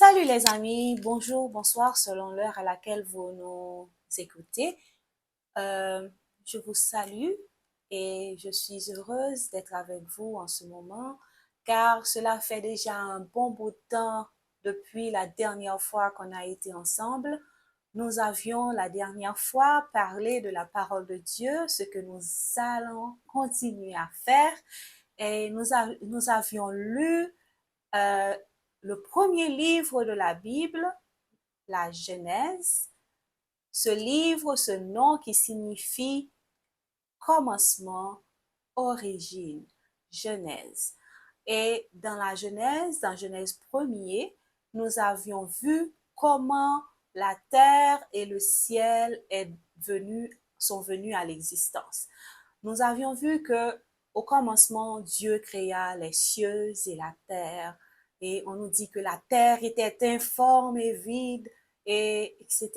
Salut les amis, bonjour, bonsoir selon l'heure à laquelle vous nous écoutez. Euh, je vous salue et je suis heureuse d'être avec vous en ce moment car cela fait déjà un bon bout de temps depuis la dernière fois qu'on a été ensemble. Nous avions la dernière fois parlé de la parole de Dieu, ce que nous allons continuer à faire et nous avions lu euh, le premier livre de la Bible, la Genèse. Ce livre, ce nom qui signifie commencement, origine, Genèse. Et dans la Genèse, dans Genèse 1er, nous avions vu comment la terre et le ciel sont venus à l'existence. Nous avions vu que au commencement, Dieu créa les cieux et la terre. Et on nous dit que la terre était informe et vide, et etc.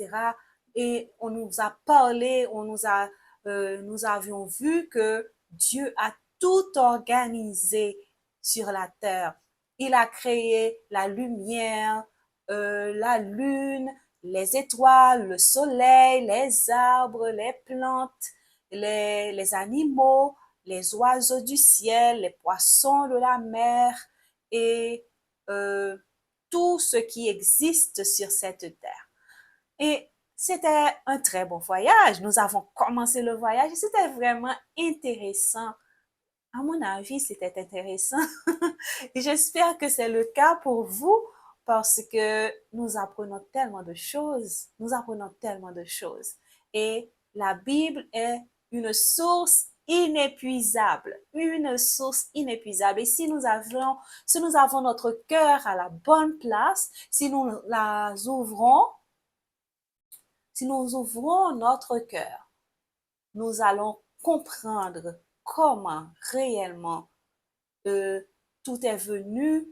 Et on nous a parlé, nous avions vu que Dieu a tout organisé sur la terre. Il a créé la lumière, la lune, les étoiles, le soleil, les arbres, les plantes, les animaux, les oiseaux du ciel, les poissons de la mer et euh, tout ce qui existe sur cette terre. Et c'était un très bon voyage. Nous avons commencé le voyage et c'était vraiment intéressant. À mon avis, c'était intéressant. Et j'espère que c'est le cas pour vous parce que nous apprenons tellement de choses. Nous apprenons tellement de choses. Et la Bible est une source inépuisable, une source inépuisable. Et si nous avons notre cœur à la bonne place, si nous ouvrons notre cœur, nous allons comprendre comment réellement euh, tout est venu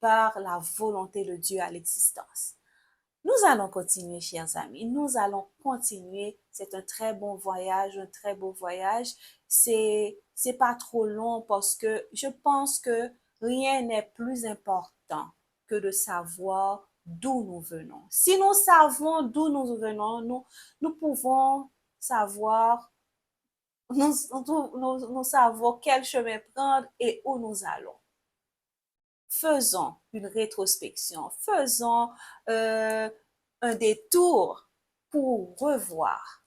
par la volonté de Dieu à l'existence. Nous allons continuer, chers amis. Nous allons continuer. C'est un très bon voyage, un très beau voyage. C'est pas trop long parce que je pense que rien n'est plus important que de savoir d'où nous venons. Si nous savons d'où nous venons, nous pouvons savoir, nous savons quel chemin prendre et où nous allons. Faisons une rétrospection, faisons euh, un détour pour revoir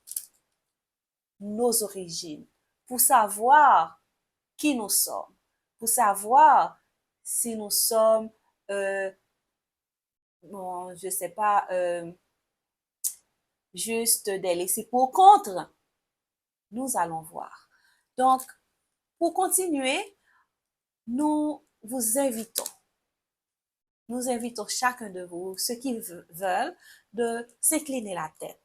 nos origines, pour savoir qui nous sommes, pour savoir si nous sommes, bon, je sais pas, juste des laissés pour compte. Nous allons voir. Donc, pour continuer, nous invitons chacun de vous, ceux qui veulent, de s'incliner la tête.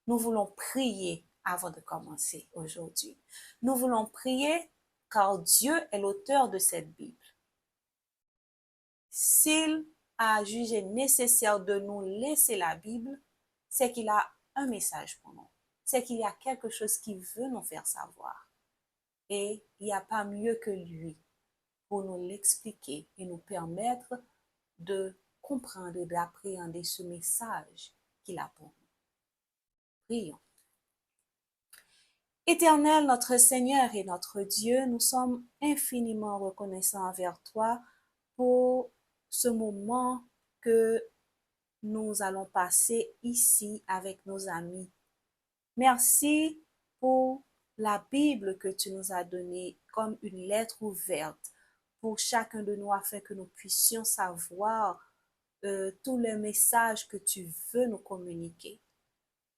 Nous voulons prier avant de commencer aujourd'hui. Nous voulons prier car Dieu est l'auteur de cette Bible. S'il a jugé nécessaire de nous laisser la Bible, c'est qu'il a un message pour nous. C'est qu'il y a quelque chose qu'il veut nous faire savoir. Et il n'y a pas mieux que lui pour nous l'expliquer et nous permettre de comprendre et d'appréhender ce message qu'il a pour nous. Prions. Éternel, notre Seigneur et notre Dieu, nous sommes infiniment reconnaissants envers toi pour ce moment que nous allons passer ici avec nos amis. Merci pour la Bible que tu nous as donnée comme une lettre ouverte pour chacun de nous afin que nous puissions savoir tous les messages que tu veux nous communiquer.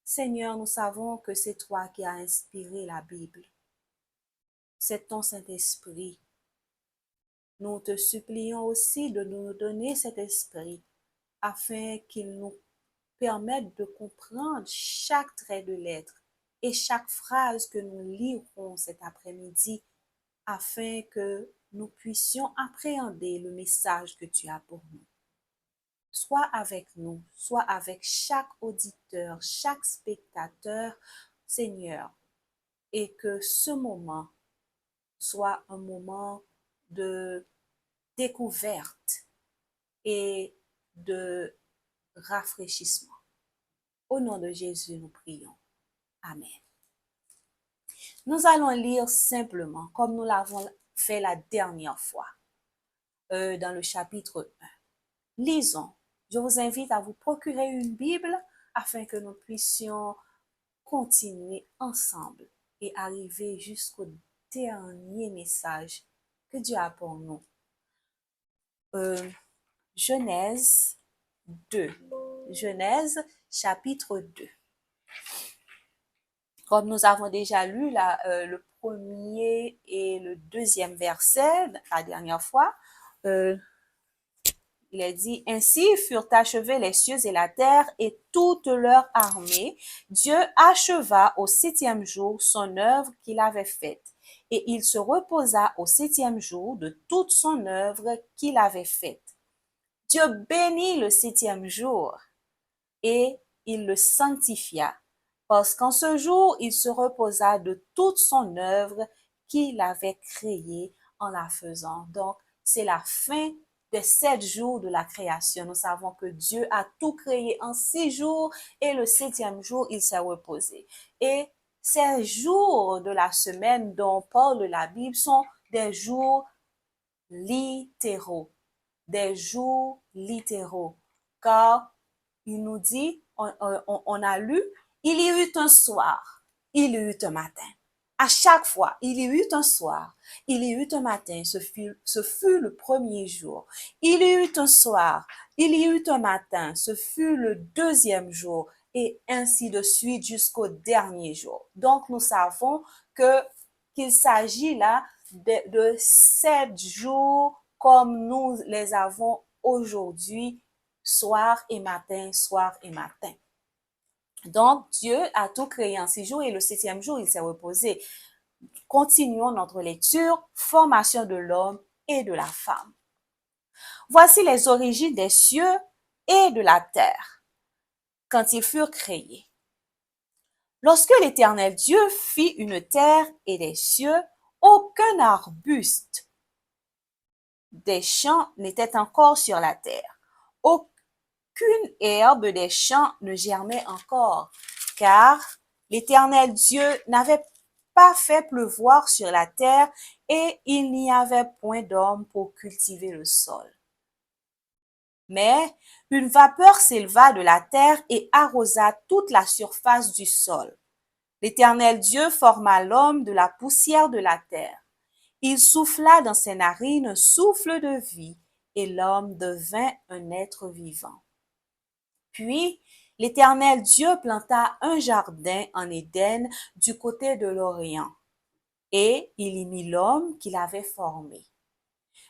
Seigneur, nous savons que c'est toi qui as inspiré la Bible. C'est ton Saint-Esprit. Nous te supplions aussi de nous donner cet esprit afin qu'il nous permette de comprendre chaque trait de lettre et chaque phrase que nous lirons cet après-midi afin que nous puissions appréhender le message que tu as pour nous. Sois avec nous, sois avec chaque auditeur, chaque spectateur, Seigneur, et que ce moment soit un moment de découverte et de rafraîchissement. Au nom de Jésus, nous prions. Amen. Nous allons lire simplement, comme nous l'avons fait la dernière fois, dans le chapitre 1. Lisons. Je vous invite à vous procurer une Bible afin que nous puissions continuer ensemble et arriver jusqu'au dernier message que Dieu a pour nous. Genèse 2. Genèse chapitre 2. Comme nous avons déjà lu le premier et le deuxième verset la dernière fois, il est dit, ainsi furent achevés les cieux et la terre et toute leur armée. Dieu acheva au 7e jour son œuvre qu'il avait faite. Et il se reposa au 7e jour de toute son œuvre qu'il avait faite. Dieu bénit le 7e jour et il le sanctifia, parce qu'en ce jour, il se reposa de toute son œuvre qu'il avait créée en la faisant. Donc, c'est la fin des 7 jours de la création. Nous savons que Dieu a tout créé en 6 jours et le 7e jour, il s'est reposé. Et ces jours de la semaine dont parle la Bible sont des jours littéraux. Des jours littéraux. Car il nous dit, on a lu, il y eut un soir, il y eut un matin. À chaque fois, il y eut un soir, il y eut un matin, ce fut le premier jour. Il y eut un soir, il y eut un matin, ce fut le deuxième jour, et ainsi de suite jusqu'au dernier jour. Donc, nous savons qu'il s'agit là de 7 jours comme nous les avons aujourd'hui, soir et matin, soir et matin. Donc, Dieu a tout créé en 6 jours et le 7e jour, il s'est reposé. Continuons notre lecture, formation de l'homme et de la femme. Voici les origines des cieux et de la terre, quand ils furent créés. Lorsque l'Éternel Dieu fit une terre et des cieux, aucun arbuste des champs n'était encore sur la terre. Aucune herbe des champs ne germait encore, car l'Éternel Dieu n'avait pas fait pleuvoir sur la terre et il n'y avait point d'homme pour cultiver le sol. Mais une vapeur s'éleva de la terre et arrosa toute la surface du sol. L'Éternel Dieu forma l'homme de la poussière de la terre. Il souffla dans ses narines un souffle de vie, et l'homme devint un être vivant. Puis, l'Éternel Dieu planta un jardin en Éden du côté de l'Orient, et il y mit l'homme qu'il avait formé.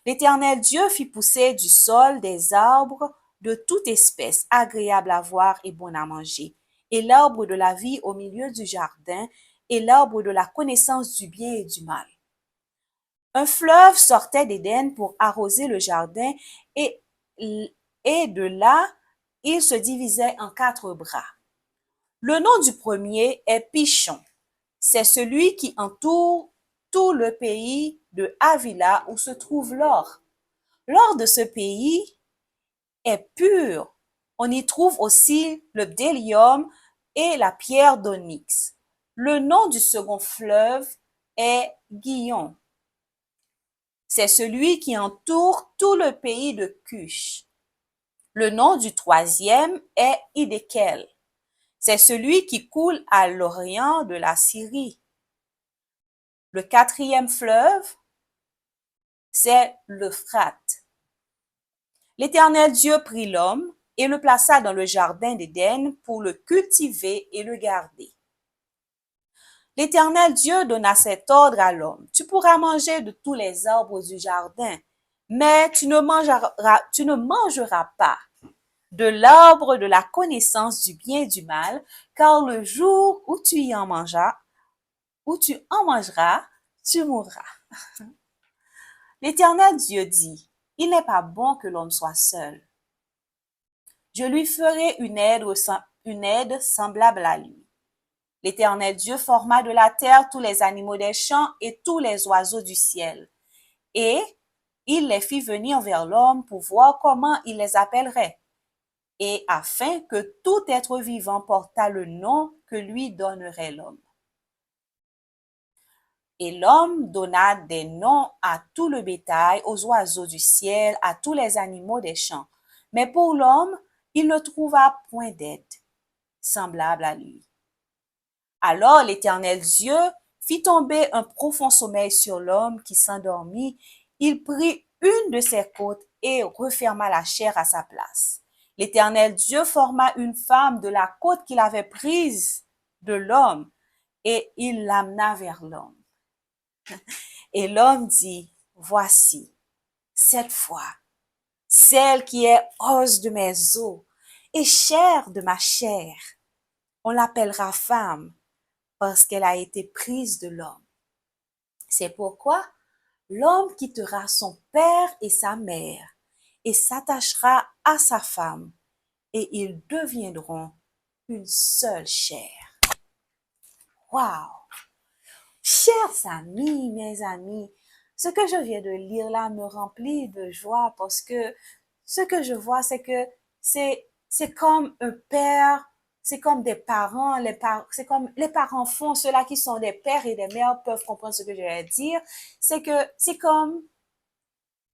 L'Éternel Dieu fit pousser du sol des arbres de toute espèce, agréables à voir et bons à manger, et l'arbre de la vie au milieu du jardin, et l'arbre de la connaissance du bien et du mal. Un fleuve sortait d'Éden pour arroser le jardin et de là, il se divisait en 4 bras. Le nom du premier est Pishon. C'est celui qui entoure tout le pays de Havila où se trouve l'or. L'or de ce pays est pur. On y trouve aussi le bdellium et la pierre d'onyx. Le nom du second fleuve est Gihon. C'est celui qui entoure tout le pays de Cush. Le nom du troisième est Hiddekel. C'est celui qui coule à l'orient de la Syrie. Le 4e fleuve, c'est l'Euphrate. L'Éternel Dieu prit l'homme et le plaça dans le jardin d'Éden pour le cultiver et le garder. L'Éternel Dieu donna cet ordre à l'homme. Tu pourras manger de tous les arbres du jardin, mais tu ne mangeras pas de l'arbre de la connaissance du bien et du mal, car le jour où tu en mangeras, tu mourras. L'Éternel Dieu dit, il n'est pas bon que l'homme soit seul. Je lui ferai une aide semblable à lui. L'Éternel Dieu forma de la terre tous les animaux des champs et tous les oiseaux du ciel. Et il les fit venir vers l'homme pour voir comment il les appellerait. et afin que tout être vivant portât le nom que lui donnerait l'homme. Et l'homme donna des noms à tout le bétail, aux oiseaux du ciel, à tous les animaux des champs. Mais pour l'homme, il ne trouva point d'aide semblable à lui. Alors l'Éternel Dieu fit tomber un profond sommeil sur l'homme qui s'endormit. Il prit une de ses côtes et referma la chair à sa place. L'Éternel Dieu forma une femme de la côte qu'il avait prise de l'homme et il l'amena vers l'homme. Et l'homme dit, voici, cette fois, celle qui est os de mes os et chair de ma chair. On l'appellera femme parce qu'elle a été prise de l'homme. C'est pourquoi l'homme quittera son père et sa mère et s'attachera à sa femme et ils deviendront une seule chair. Waouh! Chers amis, mes amis, ce que je viens de lire là me remplit de joie parce que ce que je vois, c'est que c'est comme un père, c'est comme des parents, c'est comme les parents font, ceux-là qui sont des pères et des mères peuvent comprendre ce que je vais dire, c'est que c'est comme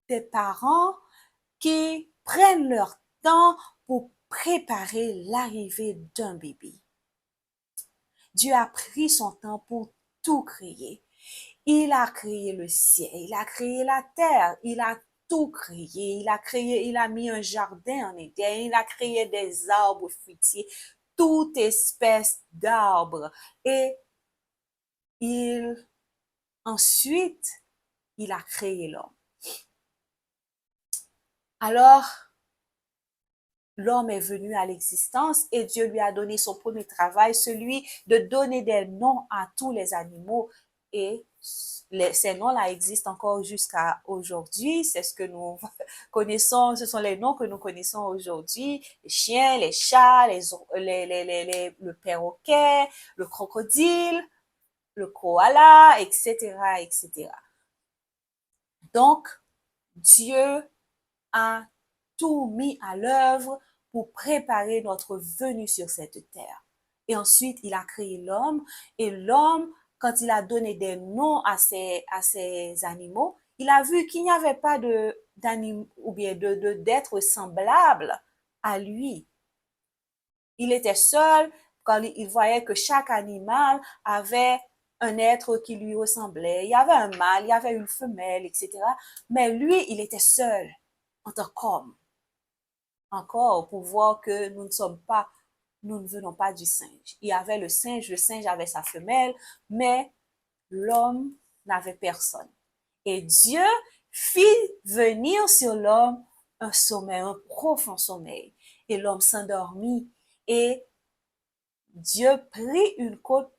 des parents qui prennent leur temps pour préparer l'arrivée d'un bébé. Dieu a pris son temps pour tout créer. Il a créé le ciel, il a créé la terre, il a tout créé. Il a mis un jardin en Éden, il a créé des arbres fruitiers, toute espèce d'arbres. Et ensuite, il a créé l'homme. Alors, l'homme est venu à l'existence et Dieu lui a donné son premier travail, celui de donner des noms à tous les animaux. Et ces noms-là existent encore jusqu'à aujourd'hui. C'est ce que nous connaissons, ce sont les noms que nous connaissons aujourd'hui. Les chiens, les chats, le perroquet, le crocodile, le koala, etc., etc. Donc, Dieu a tout mis à l'œuvre pour préparer notre venue sur cette terre. Et ensuite, il a créé l'homme. Et l'homme, quand il a donné des noms à ces animaux, il a vu qu'il n'y avait pas d'animaux ou bien d'êtres semblables à lui. Il était seul quand il voyait que chaque animal avait un être qui lui ressemblait. Il y avait un mâle, il y avait une femelle, etc. Mais lui, il était seul en tant qu'homme. Encore pour voir que nous ne venons pas du singe. Il y avait le singe avait sa femelle, mais l'homme n'avait personne. Et Dieu fit venir sur l'homme un sommeil, un profond sommeil. Et l'homme s'endormit et Dieu prit une côte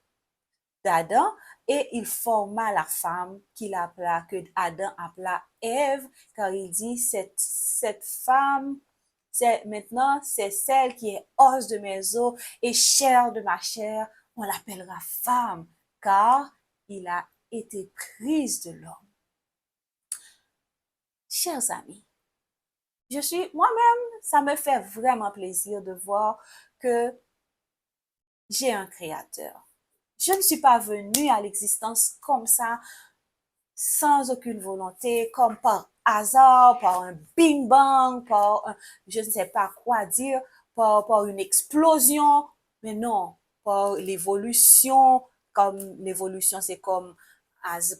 d'Adam et il forma la femme que Adam appela Ève, car il dit cette femme c'est celle qui est os de mes os et chair de ma chair. On l'appellera femme, car il a été prise de l'homme. Chers amis, moi-même, ça me fait vraiment plaisir de voir que j'ai un créateur. Je ne suis pas venue à l'existence comme ça, sans aucune volonté, comme par hasard, par un bing bang, je ne sais pas quoi dire, par une explosion, mais non, par l'évolution, comme l'évolution c'est comme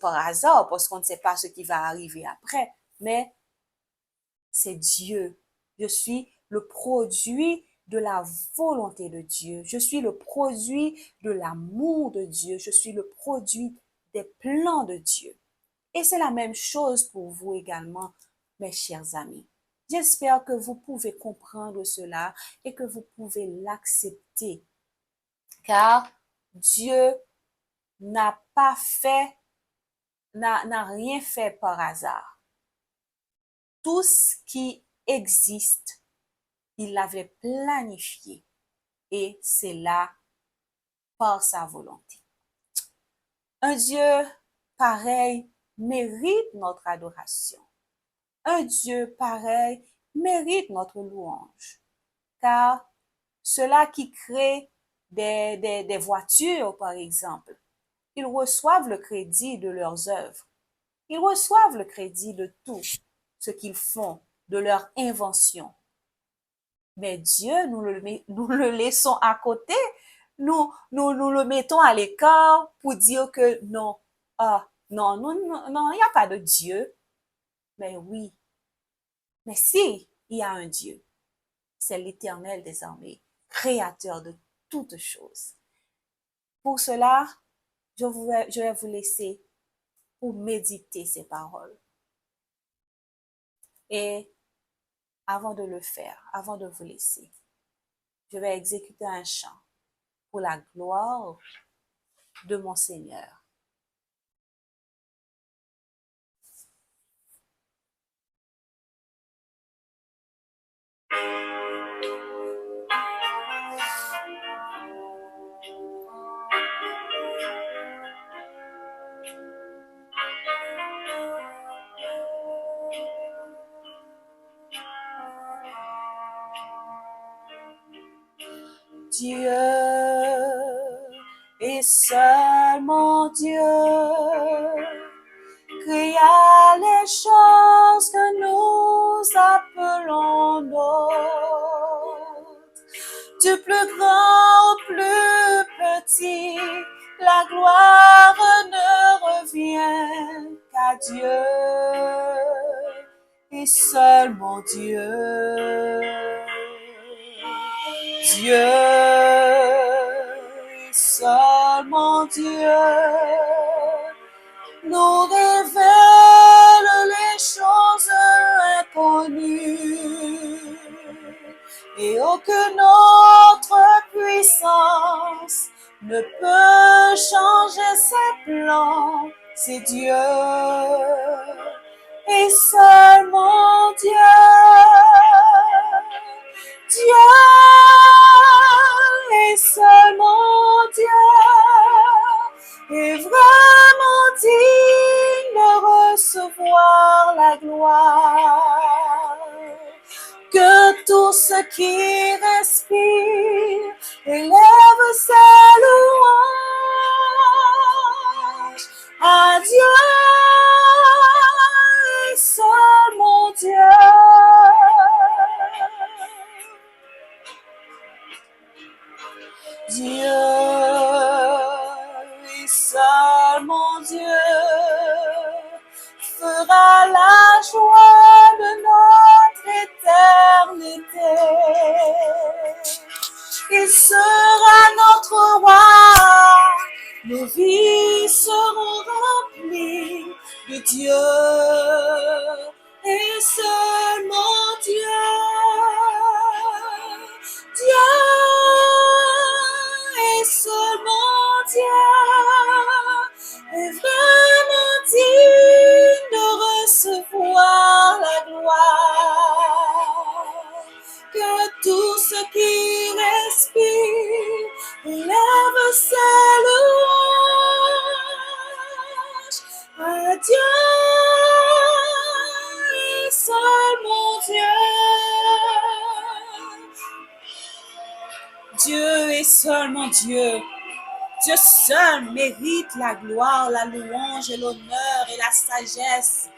par hasard, parce qu'on ne sait pas ce qui va arriver après, mais c'est Dieu. Je suis le produit de la volonté de Dieu. Je suis le produit de l'amour de Dieu. Je suis le produit des plans de Dieu. Et c'est la même chose pour vous également, mes chers amis. J'espère que vous pouvez comprendre cela et que vous pouvez l'accepter. Car Dieu n'a rien fait par hasard. Tout ce qui existe, il l'avait planifié et c'est là par sa volonté. Un Dieu pareil mérite notre adoration. Un Dieu pareil mérite notre louange. car ceux-là qui créent des voitures, par exemple, ils reçoivent le crédit de leurs œuvres. Ils reçoivent le crédit de tout ce qu'ils font, de leur invention. Mais Dieu, nous le laissons à côté. Nous le mettons à l'écart pour dire que non, non, non, non, non, il n'y a pas de Dieu. Mais oui, mais si, il y a un Dieu. C'est l'Éternel des armées, créateur de toutes choses. Pour cela, je vais vous laisser pour méditer ces paroles. Et avant de le faire, avant de vous laisser, je vais exécuter un chant pour la gloire de mon Seigneur. Dieu est seulement Dieu, créa les choses que nous appelons d'autres. Du plus grand au plus petit, la gloire ne revient qu'à Dieu et seulement Dieu. Dieu et seulement Dieu nous révèle les choses inconnues et aucune autre puissance ne peut changer ses plans. C'est Dieu et seulement Dieu. Dieu est seulement Dieu est vraiment digne de recevoir la gloire. Que tout ce qui respire élève ses louanges à Dieu et seulement Dieu. Dieu et seulement Dieu fera la joie de notre éternité. Il sera notre roi, nos vies seront remplies de Dieu et seulement Dieu. Dieu et seulement Dieu est vraiment digne de recevoir la gloire. Que tout ce qui respire élève ses louanges à Dieu et seulement Dieu. Dieu est seulement Dieu. Dieu seul mérite la gloire, la louange et l'honneur et la sagesse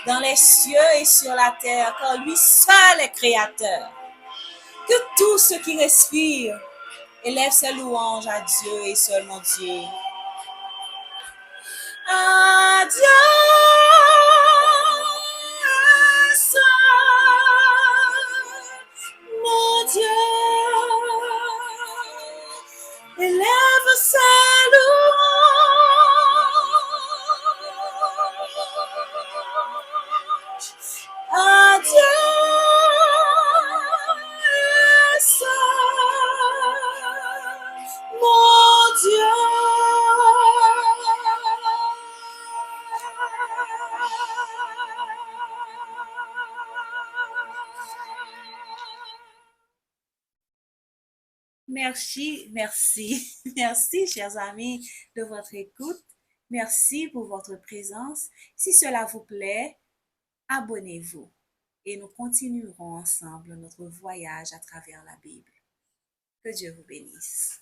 dans les cieux et sur la terre, car lui seul est créateur. Que tout ce qui respire élève ses louanges à Dieu et seulement Dieu. À Dieu seul, mon Dieu, élève ses louanges. À Dieu seul, mon Dieu. Merci, merci, merci, chers amis, de votre écoute. Merci pour votre présence. Si cela vous plaît, abonnez-vous et nous continuerons ensemble notre voyage à travers la Bible. Que Dieu vous bénisse.